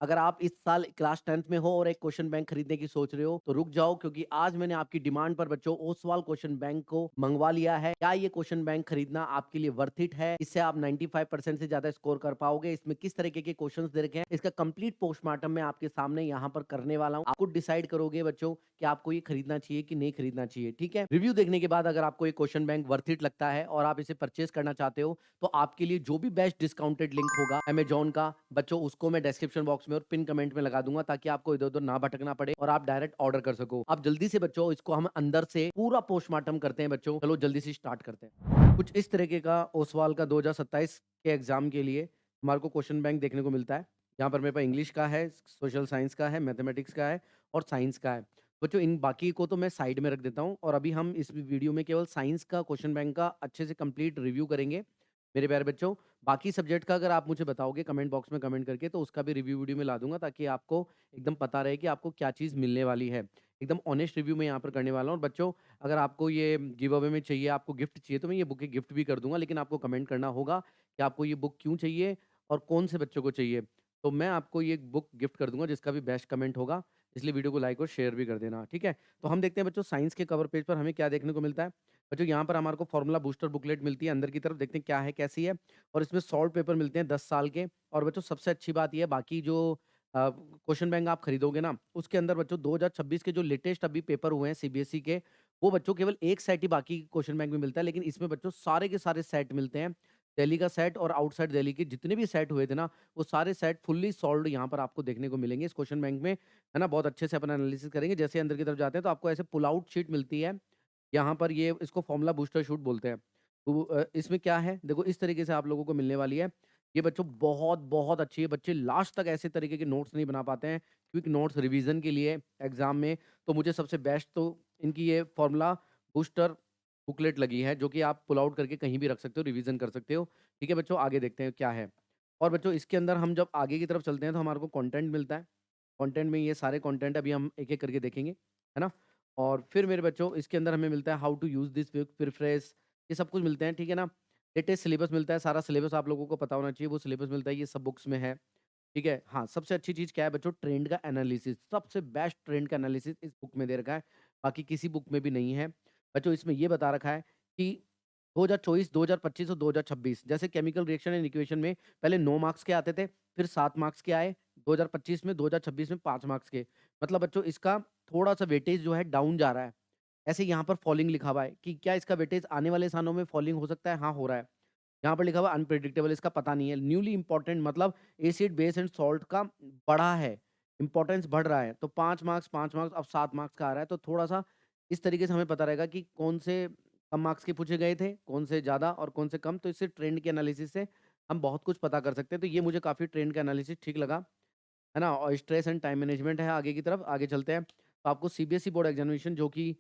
अगर आप इस साल क्लास 10th में हो और एक क्वेश्चन बैंक खरीदने की सोच रहे हो, तो रुक जाओ क्योंकि आज मैंने आपकी डिमांड पर बच्चों ओसवाल क्वेश्चन बैंक को मंगवा लिया है। क्या ये क्वेश्चन बैंक खरीदना आपके लिए वर्थ इट है? इससे आप 95% से ज़्यादा स्कोर कर पाओगे। इसमें किस तरीके के क्वेश्चंस दे रखे हैं, इसका कंप्लीट पोस्टमार्टम मैं आपके सामने यहाँ पर करने वाला हूँ। आप खुद डिसाइड करोगे बच्चों कि आपको ये खरीदना चाहिए कि नहीं खरीदना चाहिए, ठीक है? रिव्यू देखने के बाद अगर आपको ये क्वेश्चन बैंक वर्थ इट लगता है और आप इसे परचेज़ करना चाहते हो, तो आपके लिए जो भी बेस्ट डिस्काउंटेड लिंक होगा अमेज़न का, बच्चों उसको मैं डिस्क्रिप्शन बॉक्स में और पिन कमेंट में लगा दूँगा ताकि आपको इधर-उधर ना भटकना पड़े और आप डायरेक्ट ऑर्डर कर सको। अब जल्दी से बच्चों इसको हम अंदर से पूरा पोस्टमार्टम करते हैं बच्चों। चलो जल्दी से स्टार्ट करते हैं। कुछ इस तरीके का ओसवाल का 2027 के एग्ज़ाम के लिए हमारे को क्वेश्चन बैंक देखने को मिलता है। यहाँ पर मेरे पास इंग्लिश का है, सोशल साइंस का है, मैथमेटिक्स का है और साइंस का है। बच्चों इन बाकी को तो मैं साइड में रख देता हूँ और अभी हम इस वीडियो में केवल साइंस का क्वेश्चन बैंक का अच्छे से कंप्लीट रिव्यू करेंगे। मेरे प्यारे बच्चों, बाकी सब्जेक्ट का अगर आप मुझे बताओगे कमेंट बॉक्स में कमेंट करके तो उसका भी रिव्यू वीडियो में ला दूँगा ताकि आपको एकदम पता रहे कि आपको क्या चीज़ मिलने वाली है। एकदम ऑनेस्ट रिव्यू मैं यहाँ पर करने वाला हूँ और बच्चों अगर आपको ये गिव अवे में चाहिए, आपको गिफ्ट चाहिए तो मैं ये बुक गिफ्ट भी कर दूँगा, लेकिन आपको कमेंट करना होगा कि आपको ये बुक क्यों चाहिए और कौन से बच्चों को चाहिए। तो मैं आपको ये बुक गिफ्ट कर दूँगा जिसका भी बेस्ट कमेंट होगा, इसलिए वीडियो को लाइक और शेयर भी कर देना, ठीक है? तो हम देखते हैं बच्चों साइंस के कवर पेज पर हमें क्या देखने को मिलता है। बच्चों यहाँ पर हमारे को फॉर्मूला बूस्टर बुकलेट मिलती है, अंदर की तरफ देखते हैं क्या है, कैसी है और इसमें सॉल्व पेपर मिलते हैं 10 साल के और बच्चों सबसे अच्छी बात ये है बाकी जो क्वेश्चन बैंक आप खरीदोगे ना, उसके अंदर बच्चों 2026 के जो लेटेस्ट अभी पेपर हुए हैं सीबीएसई के, वो बच्चों केवल एक सेट ही बाकी क्वेश्चन बैंक में मिलता है, लेकिन इसमें बच्चों सारे के सारे सेट मिलते हैं। दिल्ली का सेट और आउटसाइड दिल्ली के जितने भी सेट हुए थे ना, वो सारे सेट फुल्ली सॉल्व्ड यहाँ पर आपको देखने को मिलेंगे इस क्वेश्चन बैंक में, है ना? बहुत अच्छे से अपन एनालिसिस करेंगे। जैसे अंदर की तरफ जाते हैं तो आपको ऐसे पुल आउट शीट मिलती है। यहाँ पर ये इसको फॉर्मूला बूस्टर शीट बोलते हैं। तो इसमें क्या है, देखो इस तरीके से आप लोगों को मिलने वाली है। ये बच्चों बहुत अच्छी है। बच्चे लास्ट तक ऐसे तरीके के नोट्स नहीं बना पाते हैं, क्विक नोट्स रिवीजन के लिए एग्ज़ाम में, तो मुझे सबसे बेस्ट तो इनकी ये फॉर्मूला बूस्टर बुकलेट लगी है, जो कि आप पुल आउट करके कहीं भी रख सकते हो, रिवीजन कर सकते हो। ठीक है बच्चों, आगे देखते हैं क्या है। और बच्चों इसके अंदर हम जब आगे की तरफ चलते हैं तो हमारे को कंटेंट मिलता है। कंटेंट में ये सारे कंटेंट अभी हम एक-एक करके देखेंगे, है ना? और फिर मेरे बच्चों इसके अंदर हमें मिलता है how to use this quick preface, ये सब कुछ मिलते हैं, ठीक है ना? लेटेस्ट सिलेबस मिलता है, सारा सिलेबस आप लोगों को पता होना चाहिए, वो सिलेबस मिलता है, ये सब बुक्स में है, ठीक है? हाँ, सबसे अच्छी चीज़ क्या है बच्चों, ट्रेंड का एनालिसिस, सबसे बेस्ट ट्रेंड का एनालिसिस इस बुक में दे रखा है, बाकी किसी बुक में भी नहीं है। बच्चों इसमें ये बता रखा है कि 2024, 2025 और 2026 जैसे केमिकल रिएक्शन एंड इक्वेशन में पहले 9 मार्क्स के आते थे, फिर 7 मार्क्स के आए, 2025 में, 2026 में 5 मार्क्स के। मतलब बच्चों इसका थोड़ा-सा वेटेज जो है डाउन जा रहा है। ऐसे यहाँ पर फॉलिंग लिखा हुआ है कि क्या इसका वेटेज आने वाले सालों में फॉलिंग हो सकता है? हाँ, हो रहा है। यहाँ पर लिखा हुआ है अनप्रेडिक्टेबल, इसका पता नहीं है। न्यूली इम्पोर्टेंट मतलब एसिड, बेस एंड साल्ट का बढ़ा है, इम्पोर्टेंस बढ़ रहा है। तो 5 मार्क्स अब 7 मार्क्स का आ रहा है, तो थोड़ा-सा इस तरीके से हमें पता रहेगा कि कौन से कम मार्क्स के पूछे गए थे, कौन से ज़्यादा और कौन से कम। तो इससे ट्रेंड के एनालिसिस से हम बहुत कुछ पता कर सकते हैं। तो ये मुझे काफ़ी ट्रेंड का एनालिसिस ठीक लगा, है ना? और स्ट्रेस एंड टाइम मैनेजमेंट है आगे की तरफ, आगे चलते हैं। तो आपको सीबीएसई बोर्ड एग्जामिनेशन जो कि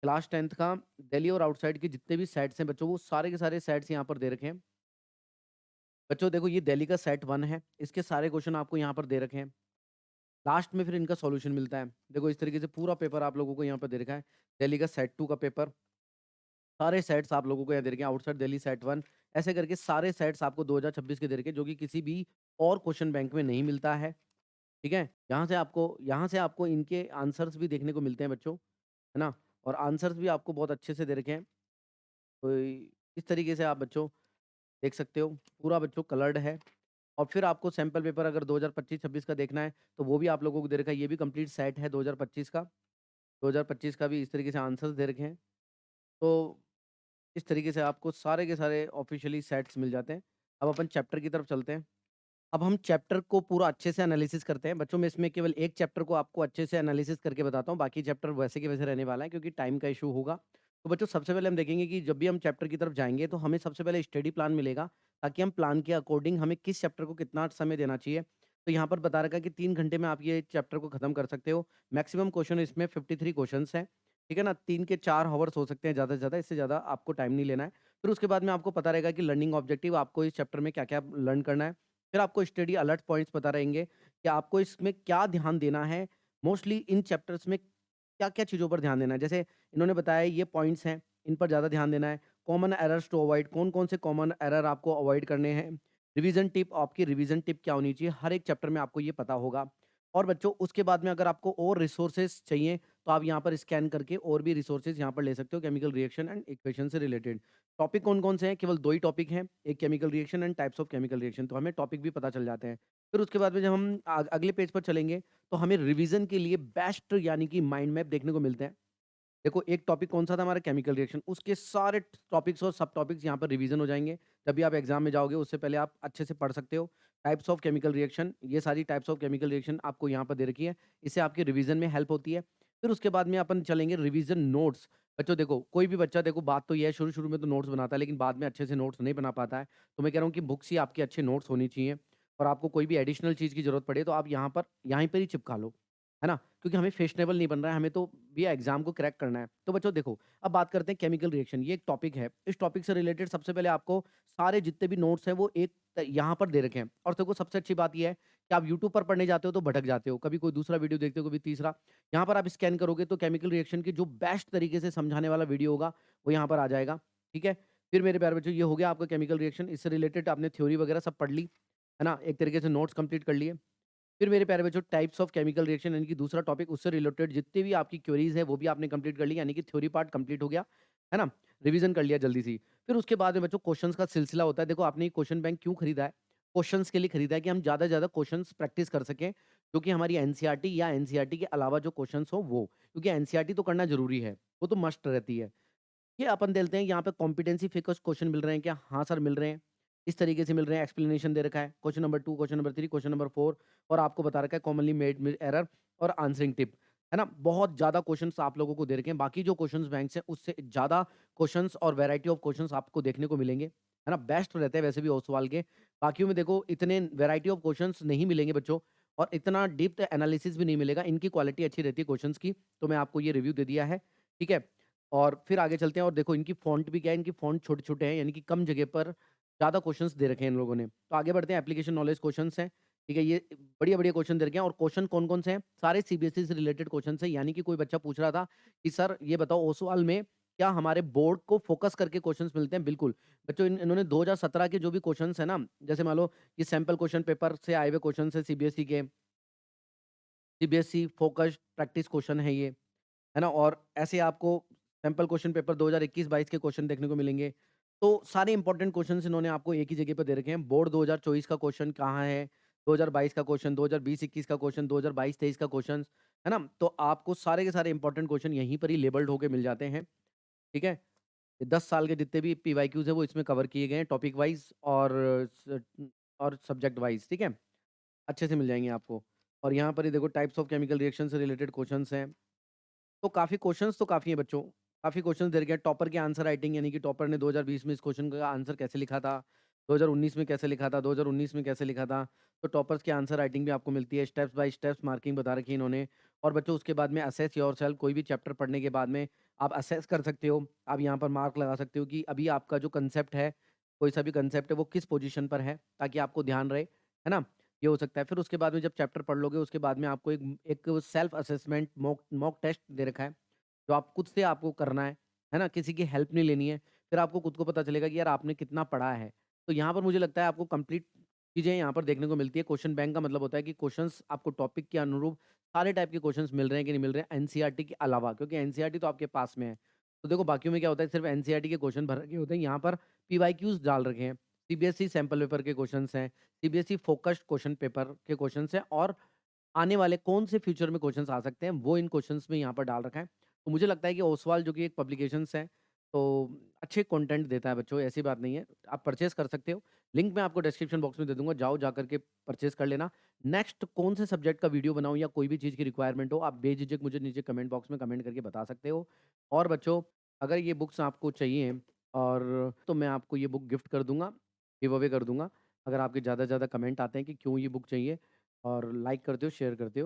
क्लास 10th का दिल्ली और आउटसाइड के जितने भी सेट्स हैं बच्चों, वो सारे के सारे सेट्स यहाँ पर दे रखे हैं। बच्चों देखो ये दिल्ली का सेट 1 है, इसके सारे क्वेश्चन आपको यहाँ पर दे रखे हैं। लास्ट में फिर इनका सॉल्यूशन मिलता है। देखो इस तरीके से पूरा पेपर आप लोगों को यहाँ पर दे रखा है। दिल्ली का सेट 2 का पेपर, सारे सेट्स आप लोगों को यहाँ दे रखे हैं, आउटसाइड दिल्ली सेट 1 ऐसे करके सारे सेट्स आपको 2026 के दे रखे हैं, जो कि किसी भी और क्वेश्चन बैंक में नहीं मिलता है, ठीक है? यहाँ से आपको इनके आंसर्स भी देखने को मिलते हैं बच्चों, है ना? और आंसर्स भी आपको बहुत अच्छे से दे रखे हैं। तो इस तरीके से आप बच्चों देख सकते हो, पूरा बच्चों कलर्ड है। और फिर आपको सैंपल पेपर अगर 2025-26 का देखना है, तो वो भी आप लोगों को दे रखा है, ये भी कंप्लीट सेट है 2025 का। 2025 का भी इस तरीके से आंसर्स दे रखे हैं। तो इस तरीके से आपको सारे के सारे ऑफ़िशियली सेट्स मिल जाते हैं। अब अपन चैप्टर की तरफ चलते हैं। अब हम चैप्टर को पूरा अच्छे से एनालिसिस करते हैं। बच्चों मैं इसमें केवल एक चैप्टर को आपको अच्छे से एनालिसिस करके बताता हूँ, बाकी चैप्टर वैसे के वैसे रहने वाला है क्योंकि टाइम का इश्यू होगा। तो बच्चों सबसे पहले हम देखेंगे कि जब भी हम चैप्टर की तरफ जाएँगे तो हमें सबसे पहले स्टडी प्लान मिलेगा, ताकि हम प्लान के अकॉर्डिंग हमें किस चैप्टर को कितना समय देना चाहिए। तो यहाँ पर बता रखा है कि 3 घंटे में आप ये चैप्टर को खत्म कर सकते हो। मैक्सिमम क्वेश्चन इसमें 53 क्वेश्चन्स हैं, ठीक है ना? 3 के 4 हावर्स हो सकते हैं ज़्यादा से ज़्यादा, इससे ज़्यादा आपको टाइम नहीं लेना है। फिर उसके बाद में आपको पता रहेगा कि लर्निंग ऑब्जेक्टिव आपको इस चैप्टर में क्या-क्या लर्न करना है। फिर आपको स्टडी अलर्ट पॉइंट्स पता रहेंगे कि आपको इसमें क्या ध्यान देना है। मोस्टली इन चैप्टर्स में क्या-क्या चीज़ों पर ध्यान देना है। जैसे इन्होंने बताया ये पॉइंट्स हैं, इन पर ज़्यादा ध्यान देना है। कॉमन एरर्स टू अवॉइड, कौन-कौन से कॉमन एरर आपको अवॉइड करने हैं। रिवीजन टिप, आपकी रिवीजन टिप क्या होनी चाहिए, हर एक चैप्टर में आपको ये पता होगा। और बच्चों उसके बाद में अगर आपको और रिसोर्सेज चाहिए तो आप यहाँ पर स्कैन करके और भी रिसोर्सेज यहाँ पर ले सकते हो, केमिकल रिएक्शन एंड इक्वेशन से रिलेटेड। टॉपिक कौन कौन से हैं, केवल दो ही टॉपिक हैं, एक chemical reaction and types of chemical reaction, तो हमें टॉपिक भी पता चल जाते हैं। फिर उसके बाद में जब हम अगले पेज पर चलेंगे तो हमें रिवीजन के लिए बेस्ट यानी कि माइंड मैप देखने को मिलते हैं। देखो एक टॉपिक कौन-सा था हमारा, केमिकल रिएक्शन, उसके सारे टॉपिक्स और सब टॉपिक्स यहाँ पर रिवीजन हो जाएँगे। जब भी आप एग्ज़ाम में जाओगे उससे पहले आप अच्छे से पढ़ सकते हो। टाइप्स ऑफ केमिकल रिएक्शन, ये सारी टाइप्स ऑफ केमिकल रिएक्शन आपको यहाँ पर दे रखी है। इससे आपके रिवीजन में हेल्प होती है। फिर उसके बाद में अपन चलेंगे रिवीजन नोट्स। बच्चों देखो, कोई भी बच्चा देखो बात तो ये है शुरू-शुरू में तो नोट्स बनाता है लेकिन बाद में अच्छे से नोट्स नहीं बना पाता है। तो मैं कह रहा हूँ कि बुक्स ही आपके अच्छे नोट्स होनी चाहिए और आपको कोई भी एडिशनल चीज़ की ज़रूरत पड़े तो आप यहीं पर ही चिपका लो। है ना? क्योंकि हमें फैशनेबल नहीं बनना है, हमें तो भैया एग्ज़ाम को क्रैक करना है। तो बच्चों देखो, अब बात करते हैं केमिकल रिएक्शन, ये एक टॉपिक है। इस टॉपिक से रिलेटेड सबसे पहले आपको सारे जितने भी नोट्स हैं वो एक यहाँ पर दे रखे हैं। और देखो सबसे अच्छी बात ये है कि आप यूट्यूब पर पढ़ने जाते हो तो भटक जाते हो। कभी कोई दूसरा वीडियो देखते हो, कभी तीसरा। यहाँ पर आप स्कैन करोगे तो केमिकल रिएक्शन की जो बेस्ट तरीके से समझाने वाला वीडियो होगा, वो यहाँ पर आ जाएगा। ठीक है? फिर मेरे प्यारे बच्चों ये हो गया आपका केमिकल रिएक्शन, इससे रिलेटेड आपने थ्योरी वगैरह सब पढ़ ली। है ना? एक तरीके से नोट्स कंप्लीट कर लिए। फिर मेरे प्यारे बच्चों टाइप्स ऑफ केमिकल रिएक्शन यानी कि दूसरा टॉपिक, उससे रिलेटेड जितनी भी आपकी क्वेरीज है वो भी आपने कंप्लीट कर ली, यानी कि थ्योरी पार्ट कंप्लीट हो गया। है ना? रिवीजन कर लिया जल्दी से। फिर उसके बाद में बच्चों क्वेश्चंस का सिलसिला होता है। देखो आपने ये क्वेश्चन बैंक क्यों खरीदा है? क्वेश्चंस के लिए खरीदा है कि हम ज़्यादा से ज़्यादा क्वेश्चंस प्रैक्टिस कर सकें, जो कि हमारी एनसीईआरटी या एनसीईआरटी के अलावा जो क्वेश्चंस हो वो। क्योंकि एनसीईआरटी तो करना ज़रूरी है, वो तो मस्ट रहती है। ये अपन देखते हैं यहाँ पे कॉम्पिटेंसी फिकस क्वेश्चन मिल रहे हैं क्या? हाँ सर मिल रहे हैं। इस तरीके से मिल रहे हैं, एक्सप्लेनेशन दे रखा है। Question number 2, question number 3, question number 4 और आपको बता रखा है कॉमनली मेड में एरर और आंसरिंग टिप। है ना? बहुत ज़्यादा क्वेश्चन्स आप लोगों को दे रखे हैं। बाकी जो क्वेश्चन्स बैंक्स हैं उससे ज़्यादा क्वेश्चन्स और वैरायटी ऑफ क्वेश्चन्स आपको देखने को मिलेंगे। है ना? बेस्ट रहते हैं वैसे भी ओसवाल के। बाकियों में देखो इतने वैरायटी ऑफ क्वेश्चन्स नहीं मिलेंगे बच्चों और इतना डीप एनालिसिस भी नहीं मिलेगा। इनकी क्वालिटी अच्छी रहती है क्वेश्चन्स की, तो मैं आपको ये रिव्यू दे दिया है। ठीक है? और फिर आगे चलते हैं और देखो इनकी फ़ॉन्ट भी क्या है, इनकी फ़ॉन्ट छोटे-छोटे हैं, यानी कि कम जगह पर ज़्यादा क्वेश्चन्स दे रखे हैं इन लोगों ने। तो आगे बढ़ते हैं, एप्लीकेशन नॉलेज क्वेश्चन्स हैं, ठीक है? ये बढ़िया-बढ़िया क्वेश्चन दे रखे हैं और क्वेश्चन कौन-कौन से हैं? सारे सीबीएसई से रिलेटेड क्वेश्चन्स हैं, यानी कि कोई बच्चा पूछ रहा था कि सर ये बताओ ओसवाल में क्या हमारे बोर्ड को फ़ोकस करके क्वेश्चन्स मिलते हैं? बिल्कुल। बच्चों इन्होंने 2017 के जो भी क्वेश्चन्स हैं ना, जैसे मान लो ये सैंपल क्वेश्चन पेपर से आए हुए क्वेश्चन्स हैं सीबीएसई के, सीबीएसई फ़ोकस्ड प्रैक्टिस क्वेश्चन है ये। है ना? और ऐसे आपको सैंपल क्वेश्चन पेपर 2021-22 के क्वेश्चन देखने को मिलेंगे। तो सारे इंपॉर्टेंट क्वेश्चन्स इन्होंने आपको एक ही जगह पे दे रखे हैं। बोर्ड 2024 का क्वेश्चन कहाँ है, 2022 का क्वेश्चन, 2020-21 का क्वेश्चन, 2022-23 का क्वेश्चन, है ना? तो आपको सारे के सारे इंपॉर्टेंट क्वेश्चन यहीं पर ही लेबल्ड होके मिल जाते हैं, ठीक है? 10 साल के जितने भी पीवाईक्यूज़ हैं वो इसमें कवर किए गए हैं टॉपिक वाइज़ स और सब्जेक्ट वाइज़, ठीक है? अच्छे से मिल जाएँगे आपको। और यहाँ पर ही देखो टाइप्स ऑफ केमिकल रिएक्शन से रिलेटेड क्वेश्चन्स हैं। तो काफ़ी क्वेश्चन्स तो काफ़ी हैं बच्चों। काफ़ी क्वेश्चन्स दे रखे हैं। टॉपर की आंसर राइटिंग यानी कि टॉपर ने 2020 में इस क्वेश्चन का आंसर कैसे लिखा था, 2019 में कैसे लिखा था, 2019 में कैसे लिखा था। तो टॉपर्स की आंसर राइटिंग भी आपको मिलती है। स्टेप्स बाय स्टेप्स मार्किंग बता रखी है इन्होंने। और बच्चों उसके बाद में असेस योरसेल्फ, कोई भी चैप्टर पढ़ने के बाद में आप असेस कर सकते हो। आप यहाँ पर मार्क लगा सकते हो कि अभी आपका जो कंसेप्ट है, कोई सा भी कंसेप्ट है वो किस पोज़ीशन पर है, ताकि आपको ध्यान रहे। है ना? ये हो सकता है। फिर उसके बाद में जब चैप्टर पढ़ लोगे उसके बाद में आपको एक एक self assessment mock mock test दे रखा है। जो आप खुद से आपको करना है ना? किसी की हेल्प नहीं लेनी है। फिर आपको खुद को पता चलेगा कि यार आपने कितना पढ़ा है। तो यहाँ पर मुझे लगता है आपको कंप्लीट चीज़ें यहाँ पर देखने को मिलती है। क्वेश्चन बैंक का मतलब होता है कि क्वेश्चंस आपको टॉपिक के अनुरूप सारे टाइप के क्वेश्चंस मिल रहे हैं कि नहीं मिल रहे हैं एनसीईआरटी के अलावा, क्योंकि एनसीईआरटी तो आपके पास में है। तो देखो बाकियों में क्या होता है, सिर्फ एनसीईआरटी के क्वेश्चन भर रखे होते हैं, यहाँ पर पीवाईक्यूज़ डाल रखे हैं। सीबीएसई सैंपल पेपर के क्वेश्चंस हैं, सीबीएसई फोकस्ड क्वेश्चन पेपर के क्वेश्चंस हैं और आने वाले कौन से फ्यूचर में क्वेश्चंस आ सकते हैं, वो इन क्वेश्चंस में यहाँ पर डाल रखा है। तो मुझे लगता है कि ओसवाल जो कि एक पब्लिकेशंस है, तो अच्छे कंटेंट देता है बच्चों, ऐसी बात नहीं है। आप परचेज़ कर सकते हो। लिंक मैं आपको डिस्क्रिप्शन बॉक्स में दे दूँगा, जाओ जा कर के परचेज़ कर लेना। नेक्स्ट कौन से सब्जेक्ट का वीडियो बनाऊँ या कोई भी चीज़ की रिक्वायरमेंट हो, आप बेझिझक मुझे नीचे कमेंट बॉक्स में कमेंट करके बता सकते हो। और बच्चों, अगर ये बुक्स आपको चाहिए और तो मैं आपको ये बुक गिफ्ट कर दूँगा, गिव अवे कर दूँगा। अगर आपके ज़्यादा से ज़्यादा कमेंट आते हैं कि क्यों ये बुक चाहिए और लाइक करते हो, शेयर करते हो।